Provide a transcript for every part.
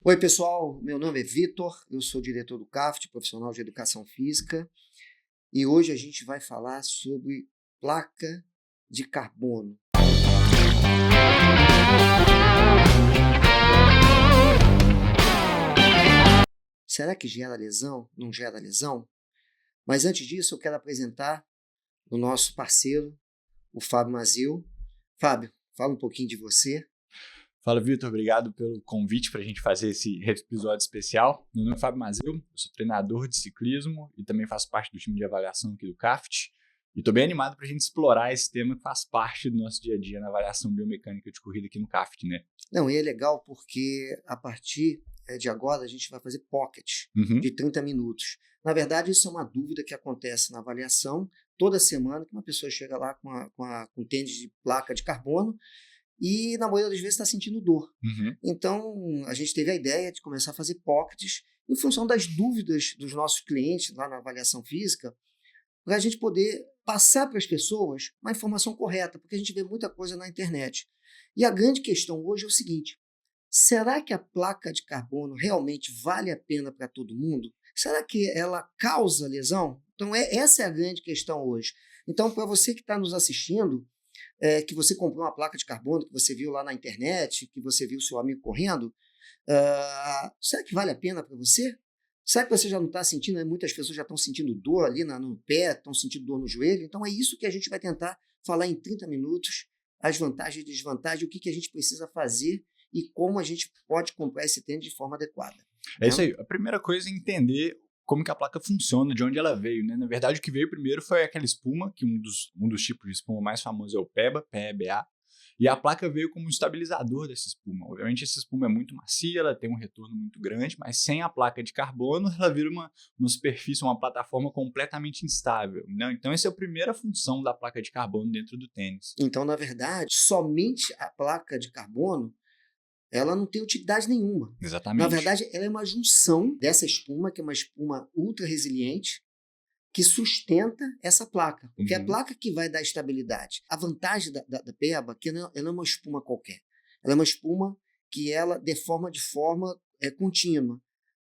Oi, pessoal. Meu nome é Vitor, eu sou diretor do CAFT, profissional de educação física, e hoje a gente vai falar sobre placa de carbono. Será que gera lesão? Não gera lesão? Mas antes disso, eu quero apresentar o nosso parceiro, o Fábio Mazil. Fábio, fala um pouquinho de você. Fala, Vitor, obrigado pelo convite para a gente fazer esse episódio especial. Meu nome é Fábio Mazil, eu sou treinador de ciclismo e também faço parte do time de avaliação aqui do CAFT. E estou bem animado para a gente explorar esse tema que faz parte do nosso dia a dia na avaliação biomecânica de corrida aqui no CAFT, né? Não, e é legal porque a partir de agora a gente vai fazer pocket de 30 minutos. Na verdade, isso é uma dúvida que acontece na avaliação toda semana, que uma pessoa chega lá com tênis de placa de carbono e, na maioria das vezes, está sentindo dor. Então, a gente teve a ideia de começar a fazer pockets em função das dúvidas dos nossos clientes lá na avaliação física, para a gente poder passar para as pessoas uma informação correta, porque a gente vê muita coisa na internet. E a grande questão hoje é o seguinte: será que a placa de carbono realmente vale a pena para todo mundo? Será que ela causa lesão? Então, essa é a grande questão hoje. Então, para você que está nos assistindo, que você comprou uma placa de carbono, que você viu lá na internet, que você viu seu amigo correndo, será que vale a pena para você? Será que você já não está sentindo? Muitas pessoas já estão sentindo dor ali no pé, estão sentindo dor no joelho. Então é isso que a gente vai tentar falar em 30 minutos, as vantagens e desvantagens, o que a gente precisa fazer e como a gente pode comprar esse tênis de forma adequada. É isso aí. A primeira coisa é entender como que a placa funciona, de onde ela veio, né? Na verdade, o que veio primeiro foi aquela espuma, que um dos tipos de espuma mais famosos é o PEBA, PEBA, e a placa veio como um estabilizador dessa espuma. Obviamente, essa espuma é muito macia, ela tem um retorno muito grande, mas sem a placa de carbono, ela vira uma superfície, uma plataforma completamente instável, né? Então, essa é a primeira função da placa de carbono dentro do tênis. Então, na verdade, somente a placa de carbono ela não tem utilidade nenhuma. Exatamente. Na verdade, ela é uma junção dessa espuma, que é uma espuma ultra resiliente, que sustenta essa placa. Porque é a placa que vai dar estabilidade. A vantagem da PEBA é que ela não é uma espuma qualquer. Ela é uma espuma que ela deforma de forma contínua,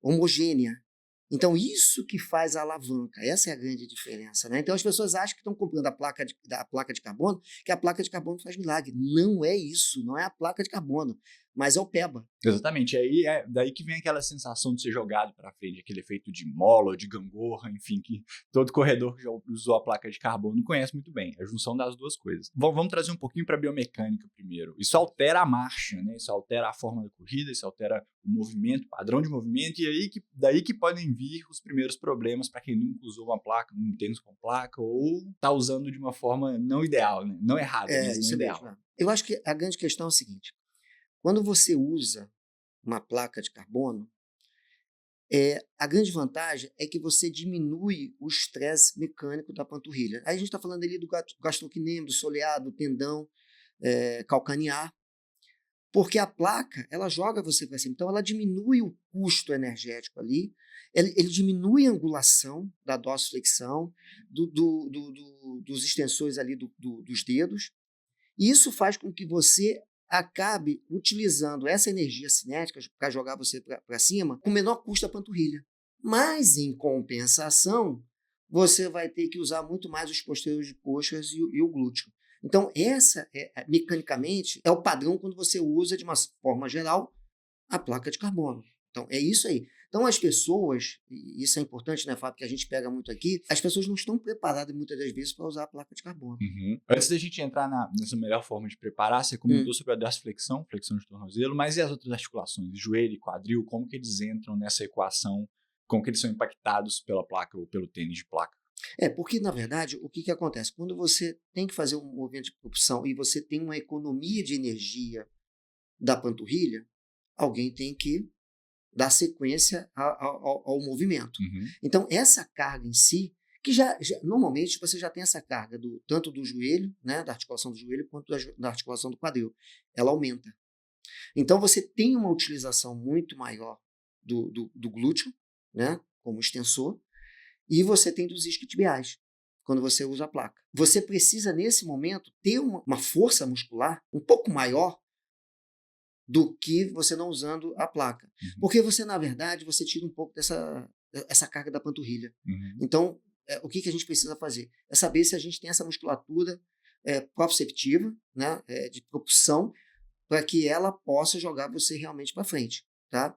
homogênea. Então, isso que faz a alavanca. Essa é a grande diferença, né? Então, as pessoas acham que estão comprando a placa de carbono, que a placa de carbono faz milagre. Não é isso. Não é a placa de carbono, mas é o PEBA. Exatamente. Aí é daí que vem aquela sensação de ser jogado para frente, aquele efeito de mola, de gangorra, enfim, que todo corredor que já usou a placa de carbono conhece muito bem. A junção das duas coisas. Vamos trazer um pouquinho para a biomecânica primeiro. Isso altera a marcha, né? Isso altera a forma da corrida, isso altera o movimento, o padrão de movimento, e aí daí que podem vir os primeiros problemas para quem nunca usou uma placa, um tênis com placa, ou está usando de uma forma não ideal, né? Não errada, mas não ideal. Mesmo. Eu acho que a grande questão é o seguinte: quando você usa uma placa de carbono, a grande vantagem é que você diminui o estresse mecânico da panturrilha. Aí a gente está falando ali do gastrocnêmio, do soleado, do tendão calcanear, porque a placa ela joga você para cima. Então ela diminui o custo energético ali, ele diminui a angulação da dorsiflexão, dos extensores ali dos dedos, e isso faz com que você acabe utilizando essa energia cinética para jogar você para cima com menor custo da panturrilha. Mas, em compensação, você vai ter que usar muito mais os posteriores de coxas e o glúteo. Então, essa, mecanicamente, é o padrão quando você usa, de uma forma geral, a placa de carbono. Então, é isso aí. Então, as pessoas, e isso é importante, né, Fábio, que a gente pega muito aqui, as pessoas não estão preparadas, muitas das vezes, para usar a placa de carbono. Antes da gente entrar nessa melhor forma de preparar, você comentou sobre a dorsiflexão, flexão de tornozelo, mas e as outras articulações, joelho e quadril, como que eles entram nessa equação, como que eles são impactados pela placa ou pelo tênis de placa? Porque, na verdade, o que acontece? Quando você tem que fazer um movimento de propulsão e você tem uma economia de energia da panturrilha, alguém tem que dar sequência ao movimento. Então, essa carga em si, que normalmente você já tem essa carga tanto do joelho, né, da articulação do joelho, quanto da articulação do quadril. Ela aumenta. Então, você tem uma utilização muito maior do glúteo, né, como extensor, e você tem dos isquiotibiais, quando você usa a placa. Você precisa, nesse momento, ter uma força muscular um pouco maior do que você não usando a placa. Porque você, na verdade, você tira um pouco essa carga da panturrilha. Então, o que a gente precisa fazer? É saber se a gente tem essa musculatura proprioceptiva, né, de propulsão, para que ela possa jogar você realmente para frente. Tá?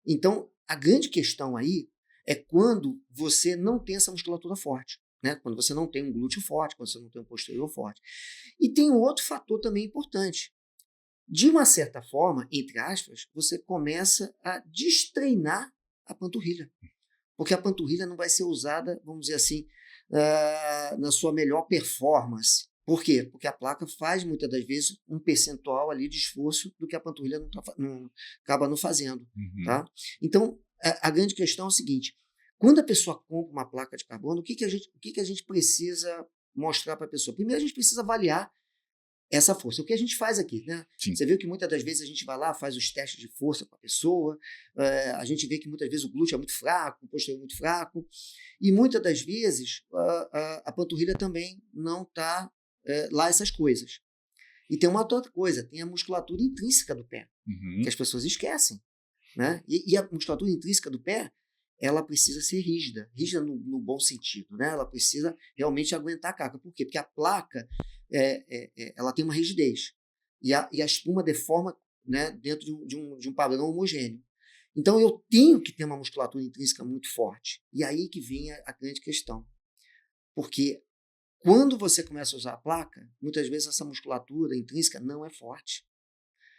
Então, a grande questão aí é quando você não tem essa musculatura forte. Né? Quando você não tem um glúteo forte, quando você não tem um posterior forte. E tem um outro fator também importante. De uma certa forma, entre aspas, você começa a destreinar a panturrilha. Porque a panturrilha não vai ser usada, vamos dizer assim, na sua melhor performance. Por quê? Porque a placa faz, muitas das vezes, um percentual ali de esforço do que a panturrilha acaba não fazendo. Tá? Então, a grande questão é o seguinte, quando a pessoa compra uma placa de carbono, o que a gente precisa mostrar para a pessoa? Primeiro, a gente precisa avaliar essa força. O que a gente faz aqui, né? Sim. Você viu que muitas das vezes a gente vai lá, faz os testes de força com a pessoa, a gente vê que muitas vezes o glúteo é muito fraco, o posterior é muito fraco, e muitas das vezes a panturrilha também não está lá essas coisas. E tem uma outra coisa, tem a musculatura intrínseca do pé, que as pessoas esquecem. Né? E a musculatura intrínseca do pé, ela precisa ser rígida no bom sentido, né? Ela precisa realmente aguentar a carga. Por quê? Porque a placa ela tem uma rigidez e a espuma deforma, né, dentro de um padrão homogêneo. Então eu tenho que ter uma musculatura intrínseca muito forte. E aí que vem a grande questão. Porque quando você começa a usar a placa, muitas vezes essa musculatura intrínseca não é forte.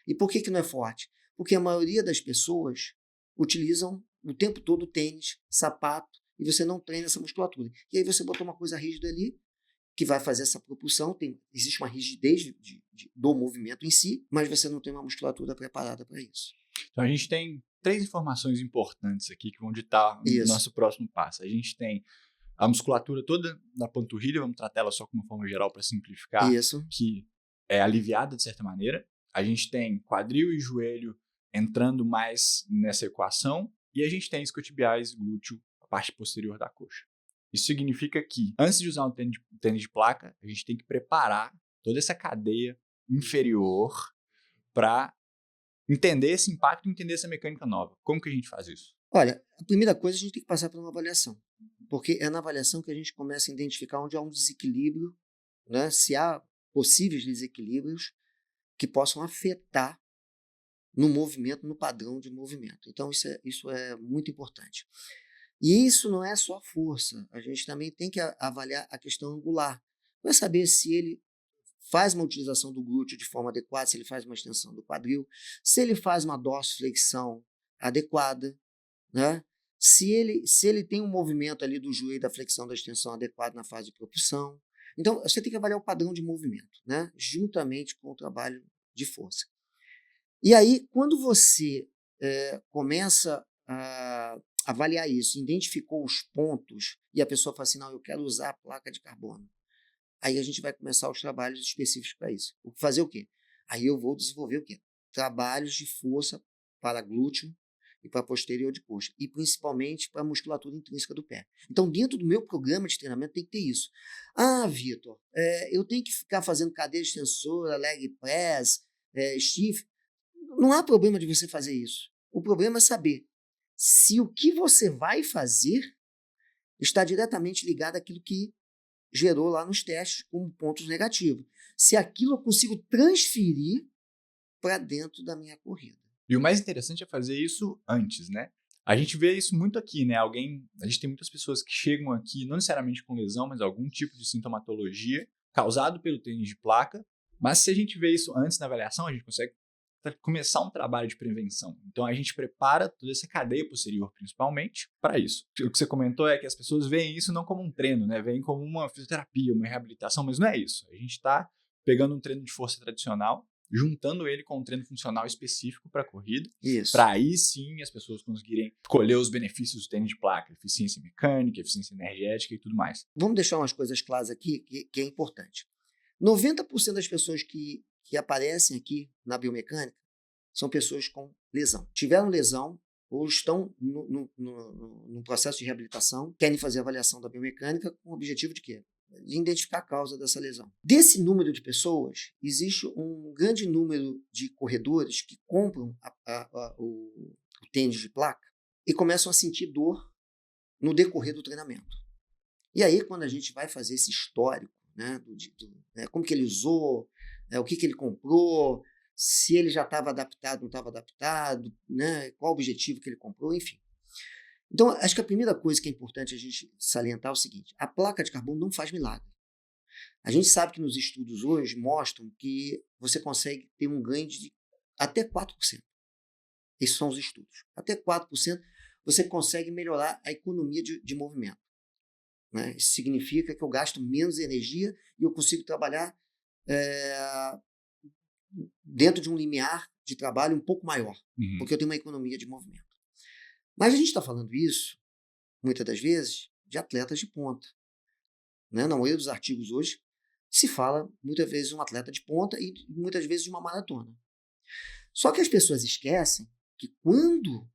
E por que não é forte? Porque a maioria das pessoas utilizam o tempo todo tênis, sapato, e você não treina essa musculatura. E aí você botou uma coisa rígida ali, que vai fazer essa propulsão, existe uma rigidez do movimento em si, mas você não tem uma musculatura preparada para isso. Então a gente tem 3 informações importantes aqui que vão ditar o nosso próximo passo. A gente tem a musculatura toda da panturrilha, vamos tratar ela só como uma forma geral para simplificar, que é aliviada de certa maneira. A gente tem quadril e joelho entrando mais nessa equação, e a gente tem isquiotibiais, glúteo, a parte posterior da coxa. Isso significa que, antes de usar um tênis de placa, a gente tem que preparar toda essa cadeia inferior para entender esse impacto e entender essa mecânica nova. Como que a gente faz isso? Olha, a primeira coisa a gente tem que passar por uma avaliação, porque é na avaliação que a gente começa a identificar onde há um desequilíbrio, né? Se há possíveis desequilíbrios que possam afetar no movimento, no padrão de movimento. Então, isso é muito importante. E isso não é só força, a gente também tem que avaliar a questão angular. Para saber se ele faz uma utilização do glúteo de forma adequada, se ele faz uma extensão do quadril, se ele faz uma dorsiflexão adequada, né? Se ele tem um movimento ali do joelho, da flexão, da extensão adequado na fase de propulsão. Então, você tem que avaliar o padrão de movimento, né? Juntamente com o trabalho de força. E aí, quando você começa a avaliar isso, identificou os pontos, e a pessoa fala assim, não, eu quero usar a placa de carbono. Aí a gente vai começar os trabalhos específicos para isso. Fazer o quê? Aí eu vou desenvolver o quê? Trabalhos de força para glúteo e para posterior de coxa. E principalmente para a musculatura intrínseca do pé. Então, dentro do meu programa de treinamento tem que ter isso. Ah, Vitor, eu tenho que ficar fazendo cadeira extensora, leg press, stiff. Não há problema de você fazer isso. O problema é saber se o que você vai fazer está diretamente ligado àquilo que gerou lá nos testes como pontos negativos. Se aquilo eu consigo transferir para dentro da minha corrida. E o mais interessante é fazer isso antes, né? A gente vê isso muito aqui, né? A gente tem muitas pessoas que chegam aqui, não necessariamente com lesão, mas algum tipo de sintomatologia causado pelo tênis de placa. Mas se a gente vê isso antes na avaliação, a gente consegue começar um trabalho de prevenção. Então a gente prepara toda essa cadeia posterior, principalmente, para isso. O que você comentou é que as pessoas veem isso não como um treino, né? Veem como uma fisioterapia, uma reabilitação, mas não é isso. A gente está pegando um treino de força tradicional, juntando ele com um treino funcional específico para a corrida, para aí sim as pessoas conseguirem colher os benefícios do tênis de placa, eficiência mecânica, eficiência energética e tudo mais. Vamos deixar umas coisas claras aqui que é importante. 90% das pessoas que aparecem aqui na biomecânica são pessoas com lesão. Tiveram lesão ou estão no processo de reabilitação, querem fazer avaliação da biomecânica com o objetivo de quê? de identificar a causa dessa lesão. Desse número de pessoas, existe um grande número de corredores que compram o tênis de placa e começam a sentir dor no decorrer do treinamento. E aí, quando a gente vai fazer esse histórico, né, como que ele usou, o que ele comprou, se ele já estava adaptado, não estava adaptado, né, qual o objetivo que ele comprou, enfim. Então, acho que a primeira coisa que é importante a gente salientar é o seguinte: a placa de carbono não faz milagre. A gente sabe que nos estudos hoje mostram que você consegue ter um ganho de até 4%. Esses são os estudos. Até 4% você consegue melhorar a economia de movimento. Né? Isso significa que eu gasto menos energia e eu consigo trabalhar dentro de um limiar de trabalho um pouco maior, porque eu tenho uma economia de movimento. Mas a gente está falando isso, muitas das vezes, de atletas de ponta. Né? Na maioria dos artigos hoje, se fala muitas vezes de um atleta de ponta e muitas vezes de uma maratona. Só que as pessoas esquecem que quando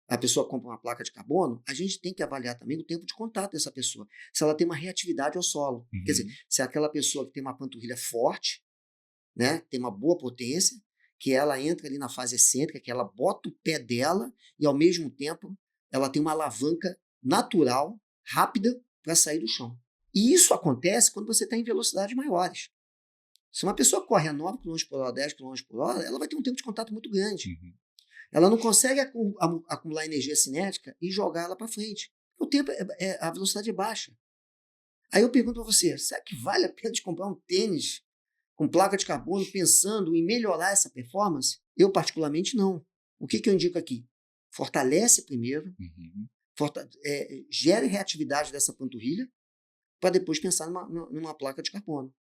a pessoa compra uma placa de carbono, a gente tem que avaliar também o tempo de contato dessa pessoa. Se ela tem uma reatividade ao solo. Quer dizer, se é aquela pessoa que tem uma panturrilha forte, né, tem uma boa potência, que ela entra ali na fase excêntrica, que ela bota o pé dela e, ao mesmo tempo, ela tem uma alavanca natural, rápida, para sair do chão. E isso acontece quando você está em velocidades maiores. Se uma pessoa corre a 9 km por hora, 10 km por hora, ela vai ter um tempo de contato muito grande. Ela não consegue acumular energia cinética e jogar ela para frente. O tempo a velocidade é baixa. Aí eu pergunto para você, será que vale a pena de comprar um tênis com placa de carbono pensando em melhorar essa performance? Eu, particularmente, não. O que eu indico aqui? Fortalece primeiro, gere reatividade dessa panturrilha para depois pensar numa placa de carbono.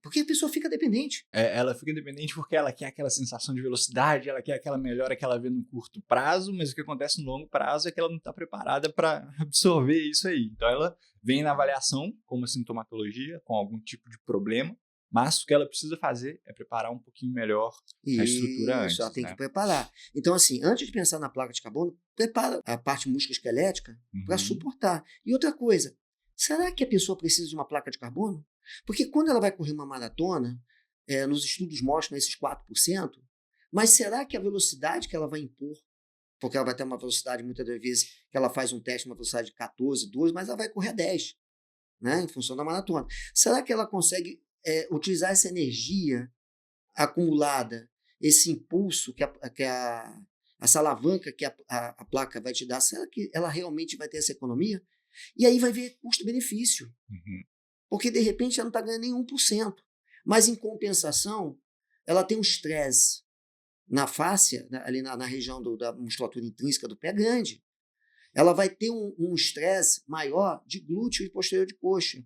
Porque a pessoa fica dependente. Ela fica dependente porque ela quer aquela sensação de velocidade, ela quer aquela melhora que ela vê no curto prazo, mas o que acontece no longo prazo é que ela não está preparada para absorver isso aí. Então ela vem na avaliação com uma sintomatologia, com algum tipo de problema, mas o que ela precisa fazer é preparar um pouquinho melhor a estrutura antes. Ela tem que preparar. Então, assim, antes de pensar na placa de carbono, prepara a parte musculoesquelética para suportar. E outra coisa, será que a pessoa precisa de uma placa de carbono? Porque quando ela vai correr uma maratona, nos estudos mostram esses 4%, mas será que a velocidade que ela vai impor, porque ela vai ter uma velocidade, muitas das vezes, que ela faz um teste, uma velocidade de 14, 12, mas ela vai correr a 10, né, em função da maratona. Será que ela consegue utilizar essa energia acumulada, esse impulso, essa alavanca que a placa vai te dar, será que ela realmente vai ter essa economia? E aí vai ver custo-benefício. Porque, de repente, ela não está ganhando nem 1%. Mas, em compensação, ela tem um estresse na fáscia, ali na região da musculatura intrínseca do pé grande. Ela vai ter um estresse maior de glúteo e posterior de coxa.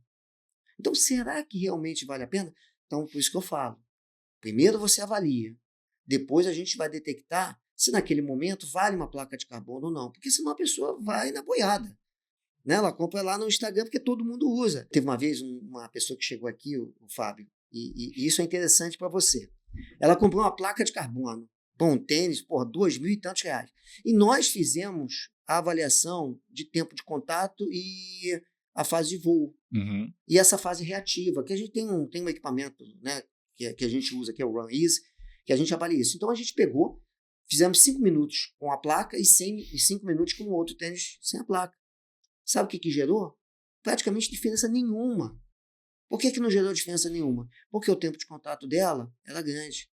Então, será que realmente vale a pena? Então, por isso que eu falo. Primeiro você avalia. Depois a gente vai detectar se naquele momento vale uma placa de carbono ou não. Porque senão a pessoa vai na boiada. Né? Ela compra lá no Instagram porque todo mundo usa. Teve uma vez uma pessoa que chegou aqui, o Fábio, e isso é interessante para você. Ela comprou uma placa de carbono, um tênis, por R$2.000 e tantos reais. E nós fizemos a avaliação de tempo de contato e a fase de voo. E essa fase reativa, que a gente tem um equipamento, né, que a gente usa, que é o Run Easy, que a gente avalia isso. Então a gente pegou, fizemos 5 minutos com a placa e 5 minutos com o outro tênis sem a placa. Sabe o que gerou? Praticamente diferença nenhuma. Por que não gerou diferença nenhuma? Porque o tempo de contato dela era grande.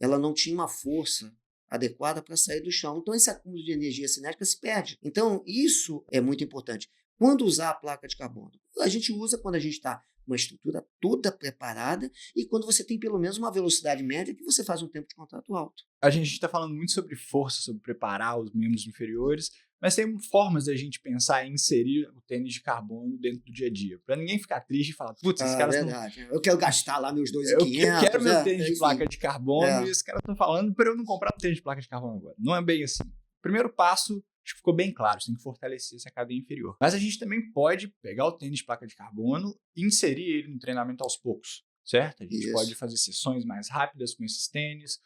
Ela não tinha uma força adequada para sair do chão. Então, esse acúmulo de energia cinética se perde. Então, isso é muito importante. Quando usar a placa de carbono? A gente usa quando a gente está com uma estrutura toda preparada e quando você tem pelo menos uma velocidade média que você faz um tempo de contato alto. A gente está falando muito sobre força, sobre preparar os membros inferiores, mas tem formas da gente pensar em inserir o tênis de carbono dentro do dia a dia. Para ninguém ficar triste e falar, putz, esses caras verdade. Eu quero gastar lá meus 2.500. Eu quero meu tênis de placa de carbono e esses caras estão falando para eu não comprar um tênis de placa de carbono agora. Não é bem assim. Primeiro passo, acho que ficou bem claro, você tem que fortalecer essa cadeia inferior. Mas a gente também pode pegar o tênis de placa de carbono e inserir ele no treinamento aos poucos. Certo? A gente pode fazer sessões mais rápidas com esses tênis,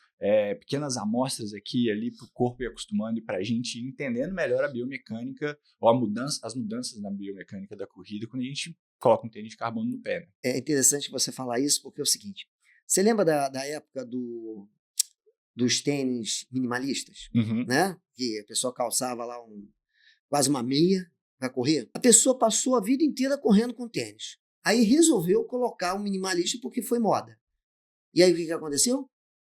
pequenas amostras aqui e ali para o corpo ir acostumando e para a gente ir entendendo melhor a biomecânica ou as mudanças na biomecânica da corrida quando a gente coloca um tênis de carbono no pé. Né? É interessante você falar isso, porque é o seguinte, você lembra da época dos tênis minimalistas, né? Que a pessoa calçava lá quase uma meia para correr? A pessoa passou a vida inteira correndo com tênis. Aí resolveu colocar um minimalista porque foi moda. E aí o que aconteceu?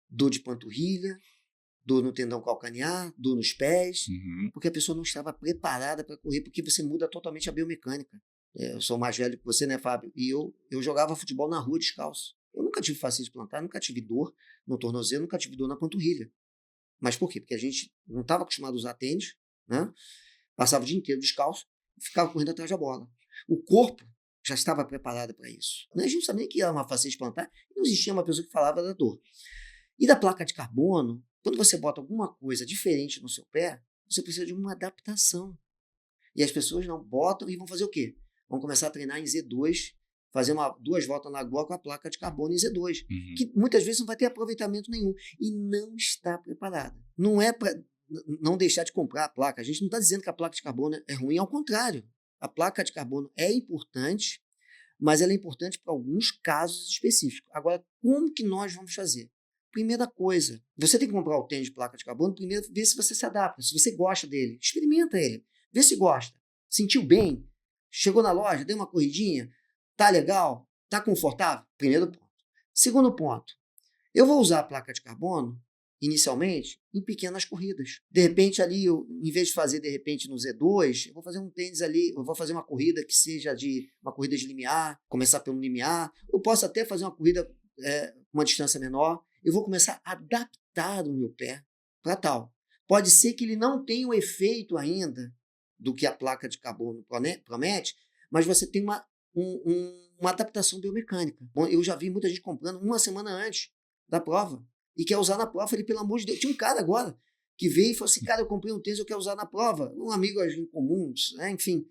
Dor de panturrilha, dor no tendão calcanear, dor nos pés, porque a pessoa não estava preparada para correr, porque você muda totalmente a biomecânica. Eu sou mais velho que você, né, Fábio? E eu jogava futebol na rua descalço. Eu nunca tive fascite plantar, nunca tive dor no tornozelo, nunca tive dor na panturrilha. Mas por quê? Porque a gente não estava acostumado a usar tênis, né? Passava o dia inteiro descalço e ficava correndo atrás da bola. O corpo já estava preparado para isso. A gente sabia que era uma fascite plantar e não existia uma pessoa que falava da dor. E da placa de carbono, quando você bota alguma coisa diferente no seu pé, você precisa de uma adaptação. E as pessoas não botam e vão fazer o quê? Vão começar a treinar em Z2, fazer 2 voltas na lagoa com a placa de carbono em Z2, que muitas vezes não vai ter aproveitamento nenhum e não está preparada. Não é para não deixar de comprar a placa. A gente não está dizendo que a placa de carbono é ruim, ao contrário. A placa de carbono é importante, mas ela é importante para alguns casos específicos. Agora, como que nós vamos fazer? Primeira coisa, você tem que comprar o tênis de placa de carbono, primeiro ver se você se adapta, se você gosta dele, experimenta ele, vê se gosta, sentiu bem, chegou na loja, deu uma corridinha, tá legal, tá confortável? Primeiro ponto. Segundo ponto, eu vou usar a placa de carbono, inicialmente, em pequenas corridas. De repente ali, em vez de fazer de repente no Z2, eu vou fazer um tênis ali, eu vou fazer uma corrida que seja uma corrida de limiar, começar pelo limiar, eu posso até fazer uma corrida uma distância menor, eu vou começar a adaptar o meu pé para tal. Pode ser que ele não tenha o efeito ainda do que a placa de carbono promete, mas você tem uma adaptação biomecânica. Bom, eu já vi muita gente comprando uma semana antes da prova e quer usar na prova. Falei, pelo amor de Deus, tinha um cara agora que veio e falou assim, cara, eu comprei um tênis, eu quero usar na prova. Um amigo em comum, né? Enfim.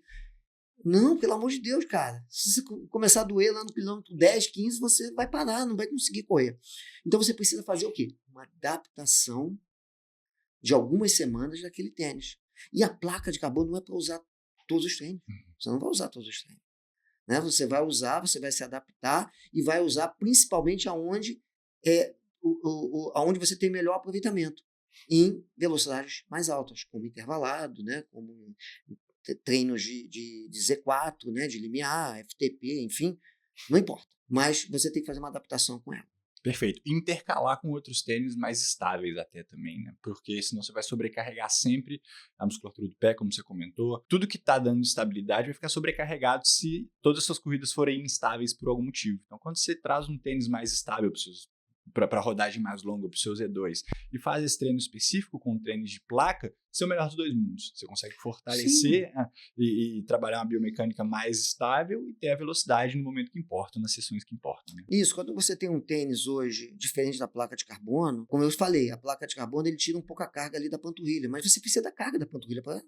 Não, pelo amor de Deus, cara. Se você começar a doer lá no quilômetro 10, 15, você vai parar, não vai conseguir correr. Então você precisa fazer o quê? Uma adaptação de algumas semanas daquele tênis. E a placa de carbono não é para usar todos os tênis. Você não vai usar todos os tênis. Né? Você vai usar, você vai se adaptar e vai usar principalmente aonde você tem melhor aproveitamento. Em velocidades mais altas, como intervalado, né? Como treinos de Z4, né, de limiar, FTP, enfim, não importa. Mas você tem que fazer uma adaptação com ela. Perfeito. Intercalar com outros tênis mais estáveis até também, né? Porque senão você vai sobrecarregar sempre a musculatura do pé, como você comentou. Tudo que está dando estabilidade vai ficar sobrecarregado se todas as suas corridas forem instáveis por algum motivo. Então, quando você traz um tênis mais estável para rodagem mais longa, para o seu Z2, e faz esse treino específico com tênis de placa, você é o melhor dos dois mundos. Você consegue fortalecer e trabalhar uma biomecânica mais estável e ter a velocidade no momento que importa, nas sessões que importam. Né? Isso, quando você tem um tênis hoje diferente da placa de carbono, como eu falei, a placa de carbono ele tira um pouco a carga ali da panturrilha, mas você precisa da carga da panturrilha para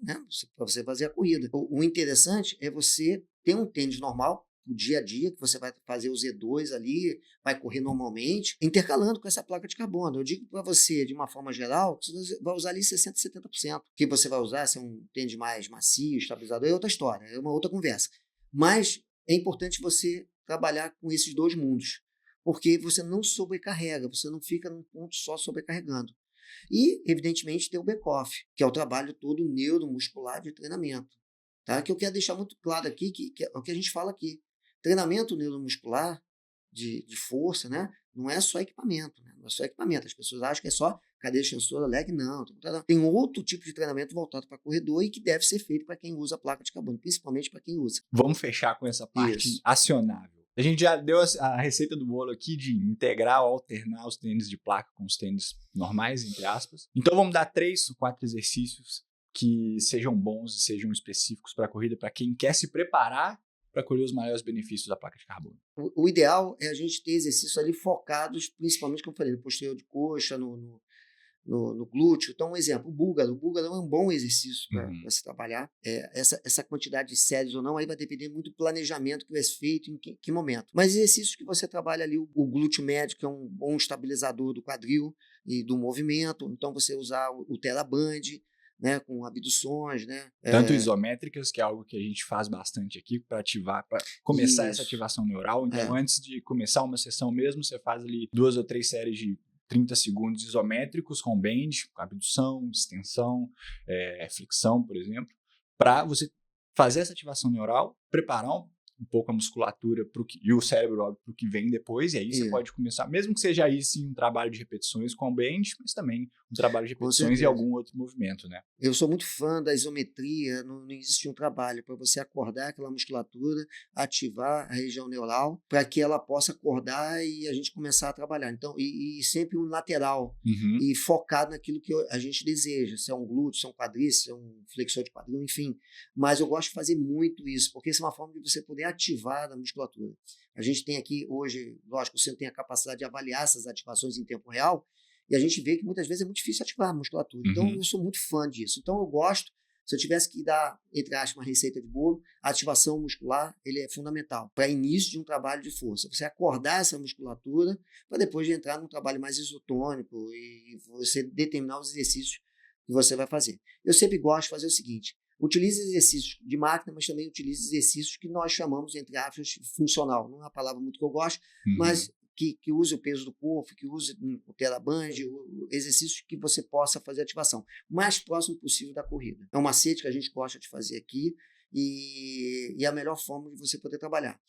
você fazer a corrida. O interessante é você ter um tênis normal, o dia a dia, que você vai fazer o Z2 ali, vai correr normalmente, intercalando com essa placa de carbono. Eu digo para você, de uma forma geral, que você vai usar ali 60%, 70%. O que você vai usar, se é um tênis mais macio, estabilizador, é outra história, é uma outra conversa. Mas é importante você trabalhar com esses dois mundos, porque você não sobrecarrega, você não fica num ponto só sobrecarregando. E, evidentemente, tem o back-off, que é o trabalho todo neuromuscular de treinamento. Tá? Que eu quero deixar muito claro aqui, que é o que a gente fala aqui. Treinamento neuromuscular de força, né? Não é só equipamento, né? Não é só equipamento. As pessoas acham que é só cadeira extensora, leg, não. Tem outro tipo de treinamento voltado para corredor e que deve ser feito para quem usa a placa de carbono, principalmente para quem usa. Vamos fechar com essa parte acionável. A gente já deu a receita do bolo aqui de integrar ou alternar os tênis de placa com os tênis normais, entre aspas. Então vamos dar 3 ou 4 exercícios que sejam bons e sejam específicos para a corrida, para quem quer se preparar para colher os maiores benefícios da placa de carbono. O ideal é a gente ter exercícios ali focados, principalmente, como eu falei, no posterior de coxa, no glúteo. Então, um exemplo, o búlgaro é um bom exercício para se trabalhar. Essa quantidade de séries ou não, aí vai depender muito do planejamento que vai ser feito, em que momento. Mas exercícios que você trabalha ali, o glúteo médio, que é um bom estabilizador do quadril e do movimento. Então, você usar o TheraBand, né, com abduções, né? Tanto isométricas, que é algo que a gente faz bastante aqui para ativar, para começar essa Isso. ativação neural. Então, antes de começar uma sessão mesmo, você faz ali 2 ou 3 séries de 30 segundos isométricos com band, com abdução, extensão, flexão, por exemplo, para você fazer essa ativação neural, preparar um pouco a musculatura e o cérebro para o que vem depois, e aí você pode começar, mesmo que seja aí sim um trabalho de repetições com o band, mas também um trabalho de repetições e algum outro movimento, né? Eu sou muito fã da isometria, não existe um trabalho para você acordar aquela musculatura, ativar a região neural, para que ela possa acordar e a gente começar a trabalhar. Então, e sempre um lateral, e focado naquilo que a gente deseja, se é um glúteo, se é um quadríceps, se é um flexor de quadril, enfim. Mas eu gosto de fazer muito isso, porque isso é uma forma de você poder ativar a musculatura. A gente tem aqui hoje, lógico, você tem a capacidade de avaliar essas ativações em tempo real, e a gente vê que muitas vezes é muito difícil ativar a musculatura. Então, eu sou muito fã disso. Então, eu gosto, se eu tivesse que dar, entre aspas, uma receita de bolo, a ativação muscular ele é fundamental para início de um trabalho de força. Você acordar essa musculatura para depois de entrar num trabalho mais isotônico e você determinar os exercícios que você vai fazer. Eu sempre gosto de fazer o seguinte: utilize exercícios de máquina, mas também utilize exercícios que nós chamamos, entre aspas, funcional. Não é uma palavra muito que eu gosto, mas que use o peso do corpo, que use o TeraBand, exercícios que você possa fazer ativação o mais próximo possível da corrida. É um macete que a gente gosta de fazer aqui e a melhor forma de você poder trabalhar.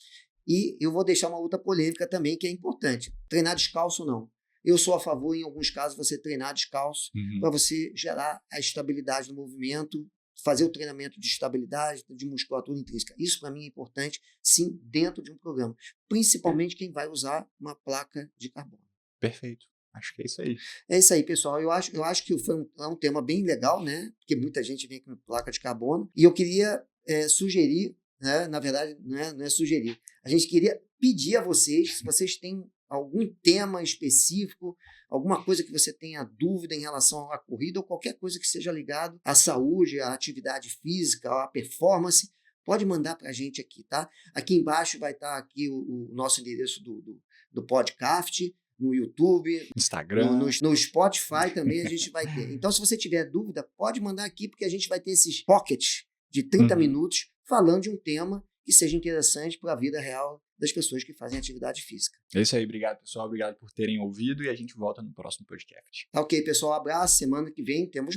E eu vou deixar uma outra polêmica também, que é importante. Treinar descalço ou não. Eu sou a favor, em alguns casos, você treinar descalço para você gerar a estabilidade do movimento, fazer o treinamento de estabilidade, de musculatura intrínseca. Isso, para mim, é importante, sim, dentro de um programa. Principalmente quem vai usar uma placa de carbono. Perfeito. Acho que é isso aí. É isso aí, pessoal. Eu acho que foi um tema bem legal, né? Porque muita gente vem com placa de carbono. E eu queria sugerir, né? Na verdade, não é sugerir. A gente queria pedir a vocês, se vocês têm algum tema específico, alguma coisa que você tenha dúvida em relação à corrida ou qualquer coisa que seja ligado à saúde, à atividade física, à performance, pode mandar para a gente aqui, tá? Aqui embaixo vai estar aqui o nosso endereço do podcast, no YouTube, Instagram, no Spotify também a gente vai ter. Então, se você tiver dúvida, pode mandar aqui, porque a gente vai ter esses pockets de 30 minutos falando de um tema que seja interessante para a vida real das pessoas que fazem atividade física. É isso aí, obrigado pessoal, obrigado por terem ouvido e a gente volta no próximo podcast. Ok, pessoal, abraço, semana que vem temos